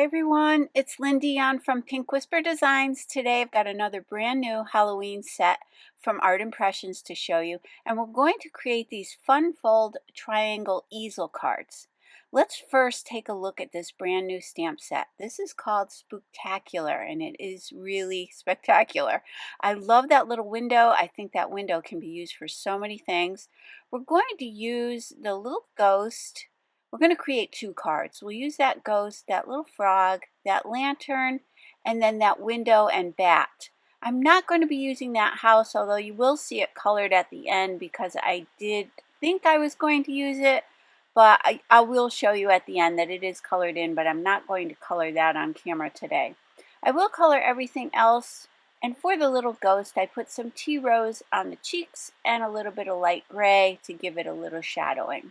Hi everyone, it's Lindy on from Pink Whisper Designs. Today I've got another brand new Halloween set from Art Impressions to show you, and we're going to create these fun fold triangle easel cards. Let's first take a look at this brand new stamp set. This is called Spooktacular and it is really spectacular. I love that little window. I think that window can be used for so many things. We're going to use the little ghost. We're going to create two cards. We'll use that ghost, that little frog, that lantern, and then that window and bat. I'm not going to be using that house, although you will see it colored at the end because I did think I was going to use it, but I will show you at the end that it is colored in, but I'm not going to color that on camera today. I will color everything else, and for the little ghost I put some tea rose on the cheeks and a little bit of light gray to give it a little shadowing.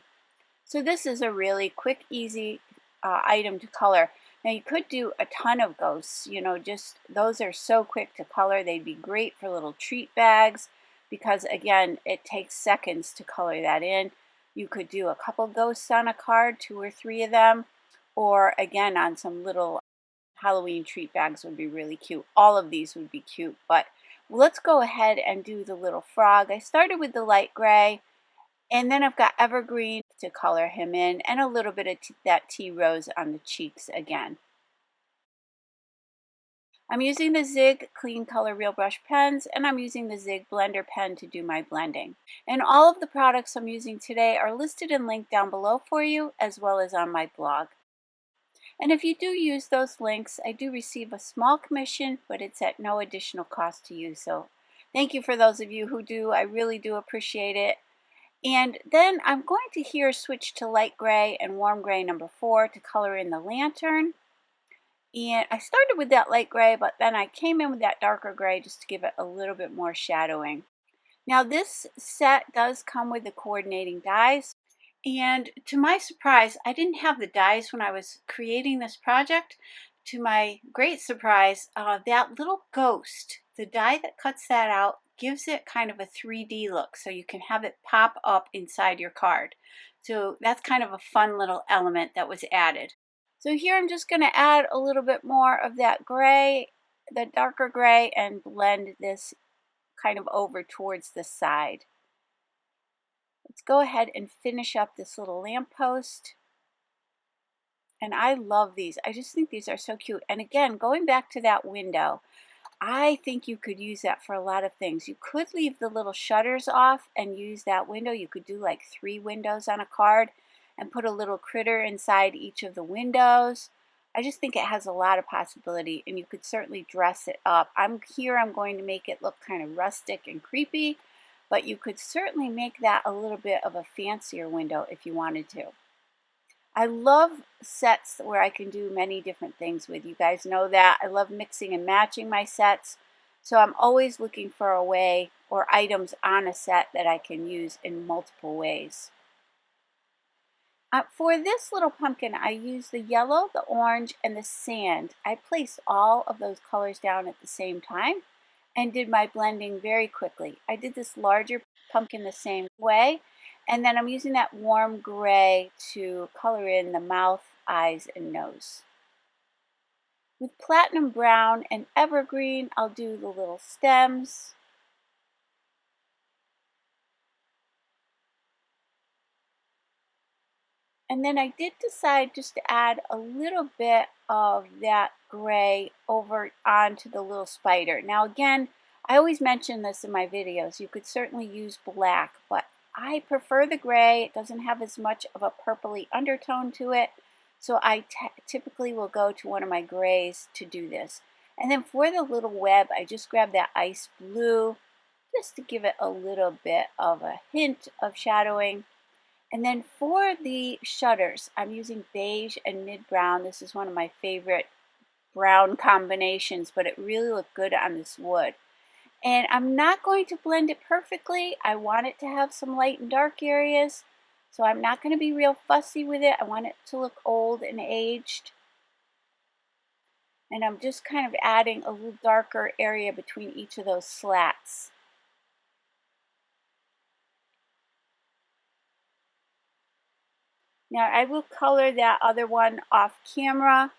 So this is a really quick, easy item to color. Now you could do a ton of ghosts, just those are so quick to color. They'd be great for little treat bags because again, it takes seconds to color that in. You could do a couple ghosts on a card, 2 or 3 of them, or again on some little Halloween treat bags would be really cute. All of these would be cute, but let's go ahead and do the little frog. I started with the light gray. And then I've got evergreen to color him in and a little bit of that tea rose on the cheeks again. I'm using the Zig Clean Color Real Brush pens and I'm using the Zig Blender pen to do my blending. And all of the products I'm using today are listed and linked down below for you as well as on my blog. And if you do use those links, I do receive a small commission, but it's at no additional cost to you. So thank you for those of you who do. I really do appreciate it. And then I'm going to here switch to light gray and warm gray number 4 to color in the lantern. And I started with that light gray, but then I came in with that darker gray just to give it a little bit more shadowing. Now this set does come with the coordinating dies. And to my surprise, I didn't have the dies when I was creating this project. To my great surprise, that little ghost, the die that cuts that out, gives it kind of a 3D look, so you can have it pop up inside your card. So that's kind of a fun little element that was added. So here I'm just going to add a little bit more of that gray, the darker gray, and blend this kind of over towards the side. Let's go ahead and finish up this little lamppost. And I love these. I just think these are so cute. And again, going back to that window, I think you could use that for a lot of things. You could leave the little shutters off and use that window. You could do like 3 windows on a card and put a little critter inside each of the windows. I just think it has a lot of possibility and you could certainly dress it up. I'm going to make it look kind of rustic and creepy, but you could certainly make that a little bit of a fancier window if you wanted to. I love sets where I can do many different things with. You guys know that. I love mixing and matching my sets. So I'm always looking for a way or items on a set that I can use in multiple ways. For this little pumpkin, I used the yellow, the orange, and the sand. I placed all of those colors down at the same time and did my blending very quickly. I did this larger pumpkin the same way. And then I'm using that warm gray to color in the mouth, eyes, and nose. With platinum brown and evergreen, I'll do the little stems. And then I did decide just to add a little bit of that gray over onto the little spider. Now again, I always mention this in my videos. You could certainly use black, but I prefer the gray. It doesn't have as much of a purpley undertone to it. So I typically will go to one of my grays to do this. And then for the little web, I just grabbed that ice blue just to give it a little bit of a hint of shadowing. And then for the shutters, I'm using beige and mid-brown. This is one of my favorite brown combinations, but it really looked good on this wood. And I'm not going to blend it perfectly. I want it to have some light and dark areas. So I'm not going to be real fussy with it. I want it to look old and aged. And I'm just kind of adding a little darker area between each of those slats. Now I will color that other one off camera.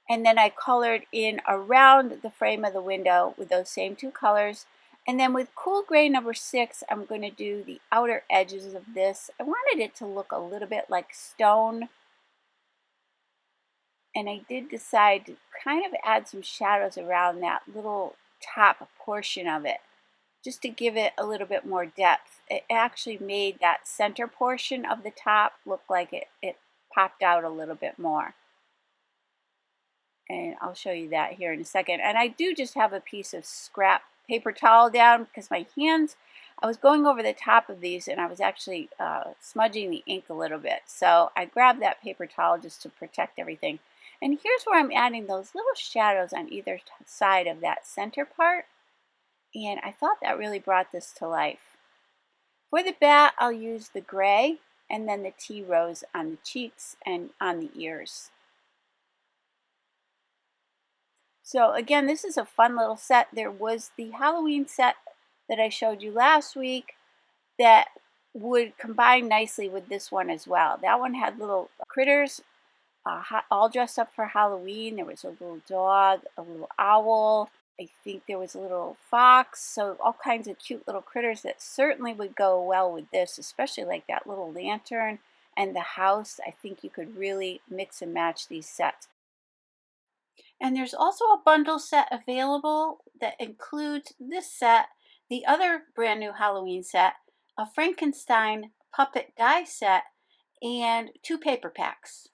And then I colored in around the frame of the window with those same two colors. And then with Cool Gray number 6, I'm going to do the outer edges of this. I wanted it to look a little bit like stone. And I did decide to kind of add some shadows around that little top portion of it, just to give it a little bit more depth. It actually made that center portion of the top look like it popped out a little bit more. And I'll show you that here in a second. And I do just have a piece of scrap paper towel down because my hands, I was going over the top of these and I was actually smudging the ink a little bit. So I grabbed that paper towel just to protect everything. And here's where I'm adding those little shadows on either side of that center part. And I thought that really brought this to life. For the bat, I'll use the gray and then the tea rose on the cheeks and on the ears. So again, this is a fun little set. There was the Halloween set that I showed you last week that would combine nicely with this one as well. That one had little critters all dressed up for Halloween. There was a little dog, a little owl. I think there was a little fox. So all kinds of cute little critters that certainly would go well with this, especially like that little lantern and the house. I think you could really mix and match these sets. And there's also a bundle set available that includes this set, the other brand new Halloween set, a Frankenstein puppet die set, and 2 paper packs.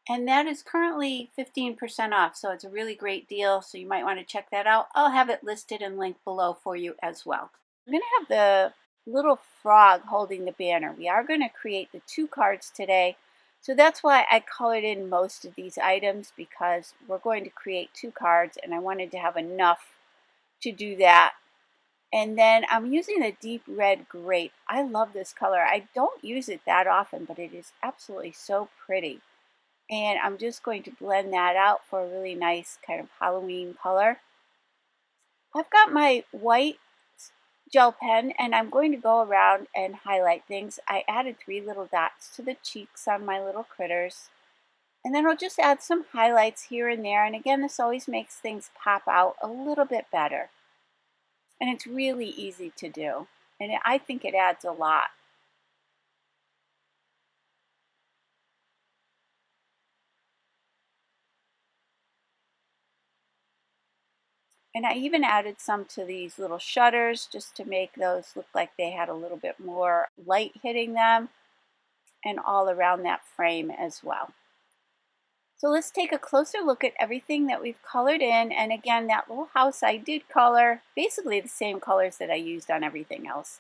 And that is currently 15% off, so it's a really great deal, so you might want to check that out. I'll have it listed and linked below for you as well. I'm going to have the little frog holding the banner. We are going to create the 2 cards today, so that's why I colored in most of these items, because we're going to create 2 cards and I wanted to have enough to do that. And then I'm using the deep red grape. I love this color. I don't use it that often, but it is absolutely so pretty. And I'm just going to blend that out for a really nice kind of Halloween color. I've got my white gel pen and I'm going to go around and highlight things. I added 3 little dots to the cheeks on my little critters. And then I'll just add some highlights here and there. And again, this always makes things pop out a little bit better. And it's really easy to do. And I think it adds a lot. And I even added some to these little shutters just to make those look like they had a little bit more light hitting them, and all around that frame as well. So let's take a closer look at everything that we've colored in. And again, that little house I did color basically the same colors that I used on everything else.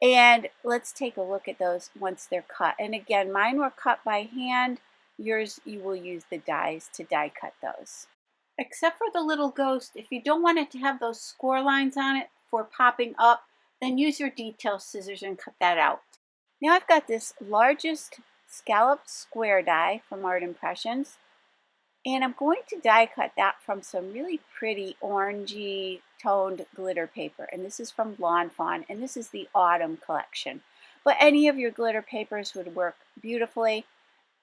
And let's take a look at those once they're cut. And again, mine were cut by hand. Yours, you will use the dies to die cut those. Except for the little ghost, if you don't want it to have those score lines on it for popping up, then use your detail scissors and cut that out. Now I've got this largest scalloped square die from Art Impressions, and I'm going to die cut that from some really pretty orangey toned glitter paper. And this is from Fawn, and this is the Autumn collection. But any of your glitter papers would work beautifully.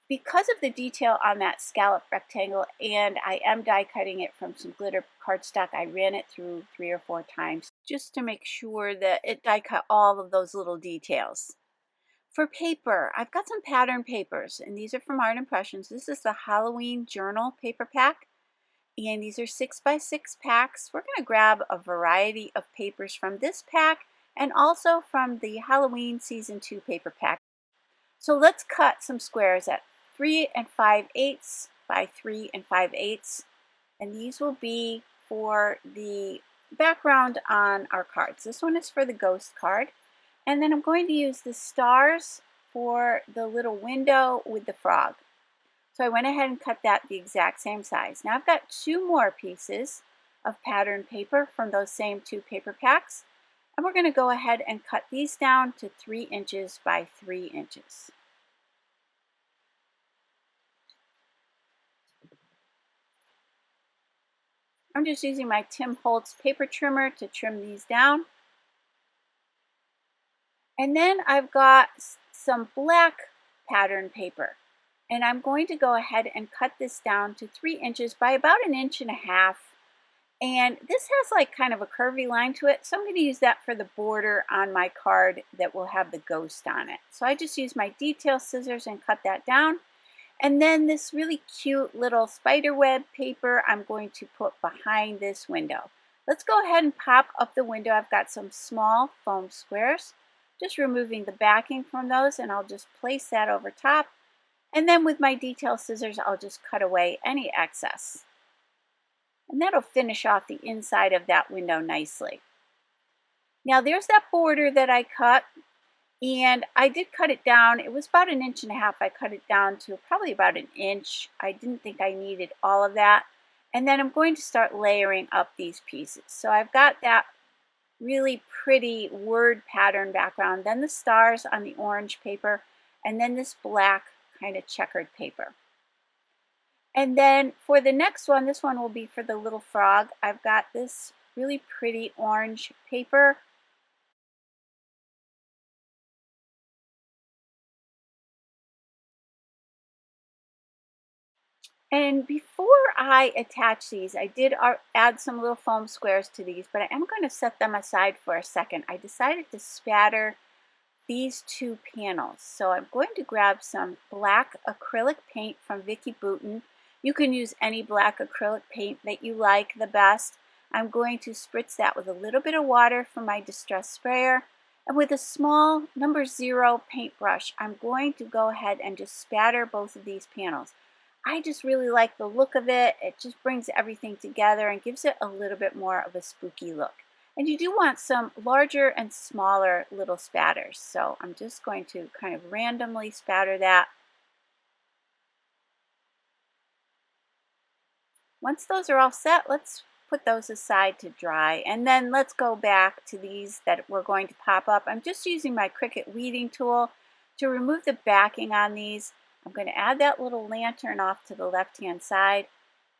Because of the detail on that scallop rectangle, and I am die cutting it from some glitter cardstock, I ran it through 3 or 4 times just to make sure that it die cut all of those little details. For paper, I've got some pattern papers, and these are from Art Impressions. This is the Halloween Journal paper pack, and these are 6x6 packs. We're going to grab a variety of papers from this pack and also from the Halloween Season 2 paper pack. So let's cut some squares at 3 5/8 by 3 5/8, and these will be for the background on our cards. This one is for the ghost card, and then I'm going to use the stars for the little window with the frog. So I went ahead and cut that the exact same size. Now I've got 2 more pieces of pattern paper from those same 2 paper packs, and we're going to go ahead and cut these down to 3 inches by 3 inches. I'm just using my Tim Holtz paper trimmer to trim these down. And then I've got some black pattern paper. And I'm going to go ahead and cut this down to 3 inches by about 1.5 inches. And this has like kind of a curvy line to it, so I'm going to use that for the border on my card that will have the ghost on it. So I just use my detail scissors and cut that down. And then this really cute little spider web paper I'm going to put behind this window. Let's go ahead and pop up the window. I've got some small foam squares, just removing the backing from those, and I'll just place that over top. And then with my detail scissors, I'll just cut away any excess. And that'll finish off the inside of that window nicely. Now there's that border that I cut, and I did cut it down. It was about 1.5 inches. I cut it down to probably about 1 inch. I didn't think I needed all of that. And then I'm going to start layering up these pieces. So I've got that really pretty word pattern background, then the stars on the orange paper, and then this black kind of checkered paper. And then for the next one, this one will be for the little frog. I've got this really pretty orange paper. And before I attach these, I did add some little foam squares to these, but I am going to set them aside for a second. I decided to spatter these 2 panels. So I'm going to grab some black acrylic paint from Vicki Boutin. You can use any black acrylic paint that you like the best. I'm going to spritz that with a little bit of water from my distress sprayer. And with a small number 0 paintbrush, I'm going to go ahead and just spatter both of these panels. I just really like the look of it. It just brings everything together and gives it a little bit more of a spooky look. And you do want some larger and smaller little spatters. So I'm just going to kind of randomly spatter that. Once those are all set, let's put those aside to dry. And then let's go back to these that we're going to pop up. I'm just using my Cricut weeding tool to remove the backing on these. I'm going to add that little lantern off to the left-hand side,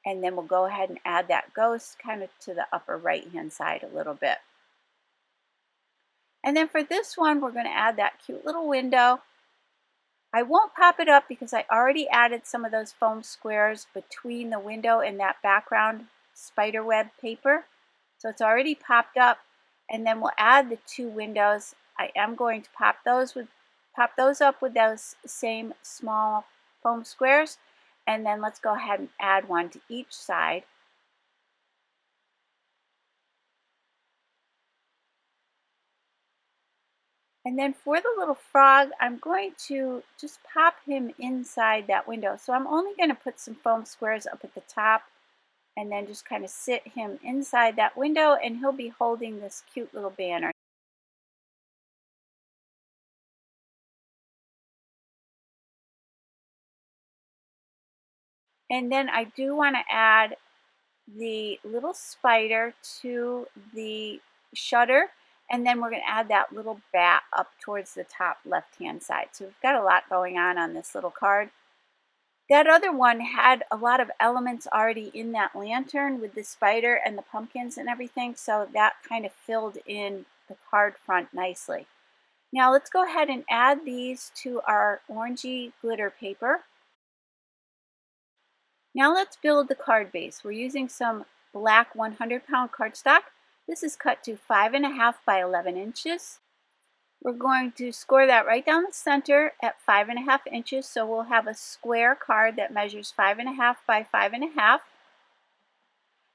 and then we'll go ahead and add that ghost kind of to the upper right-hand side a little bit. And then for this one, we're going to add that cute little window. I won't pop it up because I already added some of those foam squares between the window and that background spiderweb paper. So it's already popped up. And then we'll add the 2 windows. I am going to pop those up with those same small foam squares, and then let's go ahead and add one to each side. And then for the little frog, I'm going to just pop him inside that window. So I'm only going to put some foam squares up at the top and then just kind of sit him inside that window, and he'll be holding this cute little banner. And then I do want to add the little spider to the shutter, and then we're going to add that little bat up towards the top left-hand side. So we've got a lot going on this little card. That other one had a lot of elements already in that lantern with the spider and the pumpkins and everything, so that kind of filled in the card front nicely. Now let's go ahead and add these to our orangey glitter paper. Now let's build the card base. We're using some black 100-pound cardstock. This is cut to 5.5 by 11 inches. We're going to score that right down the center at 5.5 inches, so we'll have a square card that measures 5.5 by 5.5.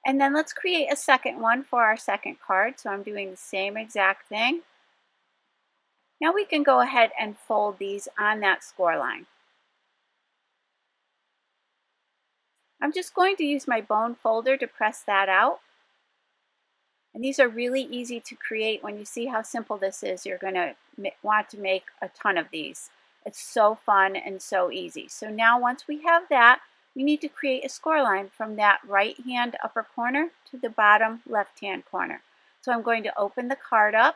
And then let's create a second one for our second card. So I'm doing the same exact thing. Now we can go ahead and fold these on that score line. I'm just going to use my bone folder to press that out. And these are really easy to create. When you see how simple this is, you're going to want to make a ton of these. It's so fun and so easy. So now once we have that, we need to create a score line from that right hand upper corner to the bottom left hand corner. So I'm going to open the card up,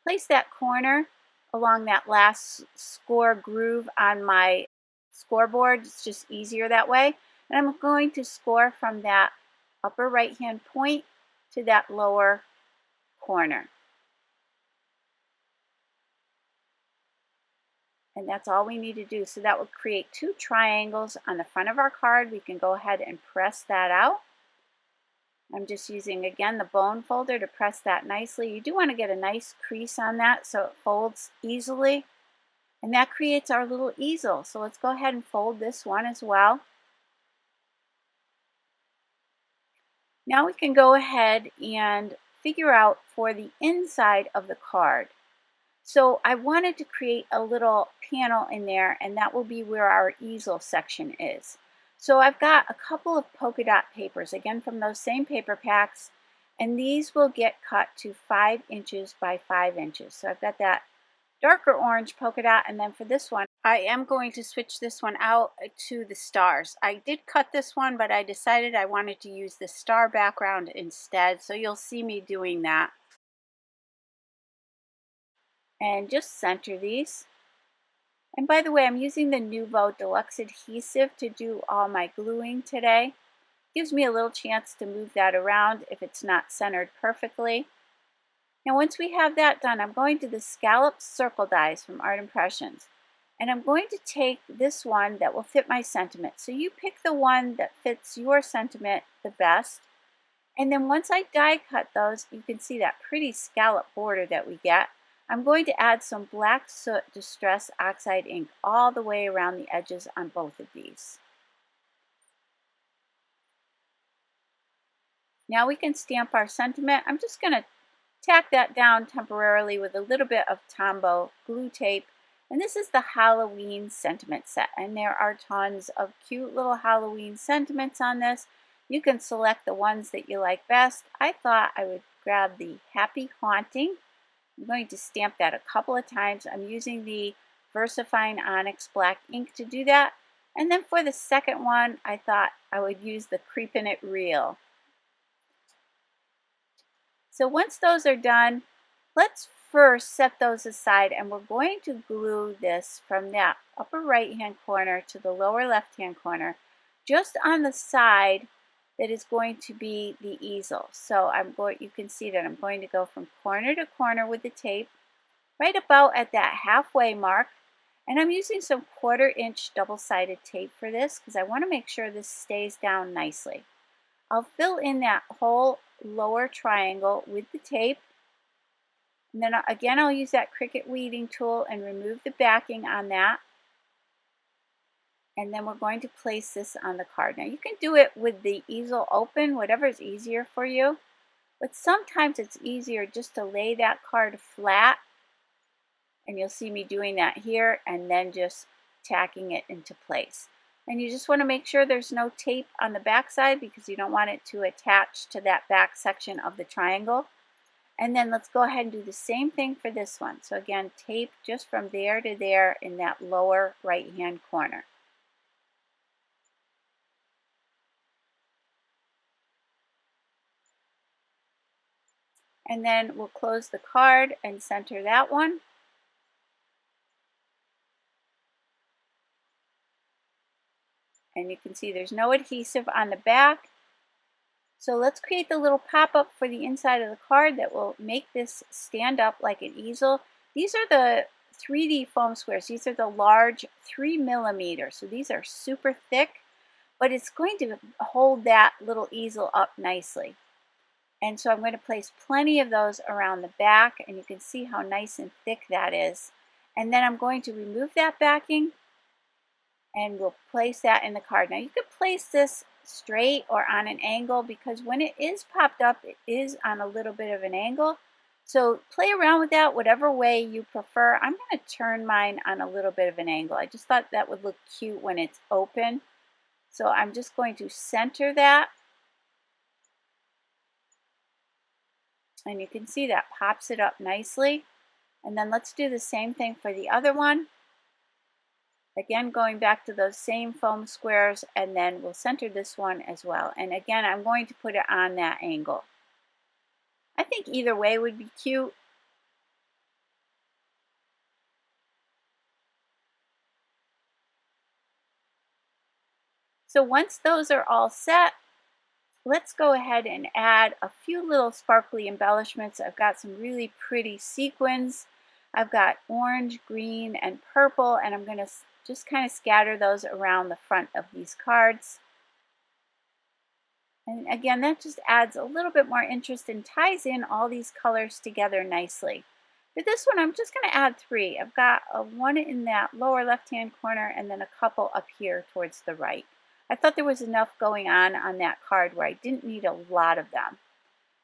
place that corner along that last score groove on my scoreboard. It's just easier that way. And I'm going to score from that upper right hand point to that lower corner. And that's all we need to do. So that will create 2 triangles on the front of our card. We can go ahead and press that out. I'm just using, again, the bone folder to press that nicely. You do want to get a nice crease on that so it folds easily. And that creates our little easel. So let's go ahead and fold this one as well. Now we can go ahead and figure out for the inside of the card. So I wanted to create a little panel in there, and that will be where our easel section is. So I've got a couple of polka dot papers, again from those same paper packs, and these will get cut to 5 inches by 5 inches. So I've got that darker orange polka dot, and then for this one, I am going to switch this one out to the stars. I did cut this one, but I decided I wanted to use the star background instead, so you'll see me doing that. And just center these. And by the way, I'm using the Nuvo Deluxe adhesive to do all my gluing today. Gives me a little chance to move that around if it's not centered perfectly. Now once we have that done, I'm going to the Scalloped circle dies from Art Impressions. And I'm going to take this one that will fit my sentiment. So you pick the one that fits your sentiment the best. And then once I die cut those, you can see that pretty scallop border that we get. I'm going to add some black soot distress oxide ink all the way around the edges on both of these. Now we can stamp our sentiment. I'm just going to tack that down temporarily with a little bit of Tombow glue tape. And this is the Halloween sentiment set. And there are tons of cute little Halloween sentiments on this. You can select the ones that you like best. I thought I would grab the Happy Haunting. I'm going to stamp that a couple of times. I'm using the Versafine Onyx black ink to do that. And then for the second one, I thought I would use the Creepin' It Real. So once those are done, let's first set those aside, and we're going to glue this from that upper right hand corner to the lower left hand corner, just on the side that is going to be the easel. So you can see that I'm going to go from corner to corner with the tape, right about at that halfway mark. And I'm using some 1/4 inch double-sided tape for this because I want to make sure this stays down nicely. I'll fill in that whole lower triangle with the tape. And then again, I'll use that Cricut weeding tool and remove the backing on that. And then we're going to place this on the card. Now you can do it with the easel open, whatever is easier for you. But sometimes it's easier just to lay that card flat. And you'll see me doing that here and then just tacking it into place. And you just want to make sure there's no tape on the back side because you don't want it to attach to that back section of the triangle. And then let's go ahead and do the same thing for this one. So again, tape just from there to there in that lower right hand corner. And then we'll close the card and center that one. And you can see there's no adhesive on the back. So let's create the little pop-up for the inside of the card that will make this stand up like an easel. These are the 3D foam squares. These are the large 3mm. So these are super thick, but it's going to hold that little easel up nicely. And so I'm going to place plenty of those around the back, and you can see how nice and thick that is. And then I'm going to remove that backing, and we'll place that in the card. Now you could place this straight or on an angle because when it is popped up, it is on a little bit of an angle. So play around with that whatever way you prefer. I'm going to turn mine on a little bit of an angle. I just thought that would look cute when it's open. So I'm just going to center that. And you can see that pops it up nicely. And then let's do the same thing for the other one. Again, going back to those same foam squares, and then we'll center this one as well. And again, I'm going to put it on that angle. I think either way would be cute. So once those are all set, let's go ahead and add a few little sparkly embellishments. I've got some really pretty sequins. I've got orange, green, and purple, and I'm going to just kind of scatter those around the front of these cards. And again, that just adds a little bit more interest and ties in all these colors together nicely. For this one, I'm just going to add 3. I've got one in that lower left-hand corner and then a couple up here towards the right. I thought there was enough going on that card where I didn't need a lot of them.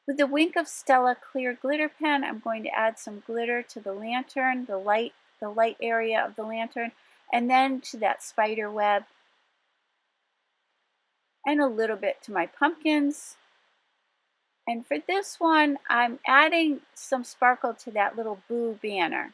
With the Wink of Stella clear glitter pen, I'm going to add some glitter to the lantern, the light area of the lantern, and then to that spider web, and a little bit to my pumpkins. And for this one, I'm adding some sparkle to that little Boo banner.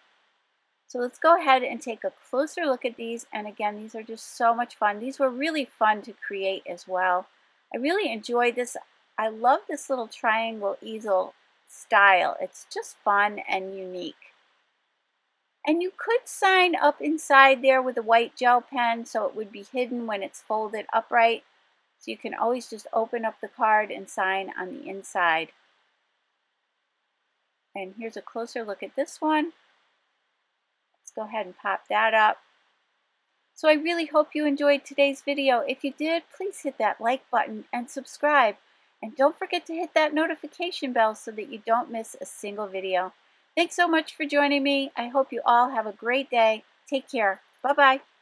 So let's go ahead and take a closer look at these. And again, these are just so much fun. These were really fun to create as well. I really enjoyed this. I love this little triangle easel style. It's just fun and unique. And you could sign up inside there with a white gel pen so it would be hidden when it's folded upright. So you can always just open up the card and sign on the inside. And here's a closer look at this one. Let's go ahead and pop that up. So I really hope you enjoyed today's video. If you did, please hit that like button and subscribe. And don't forget to hit that notification bell so that you don't miss a single video. Thanks so much for joining me. I hope you all have a great day. Take care. Bye-bye.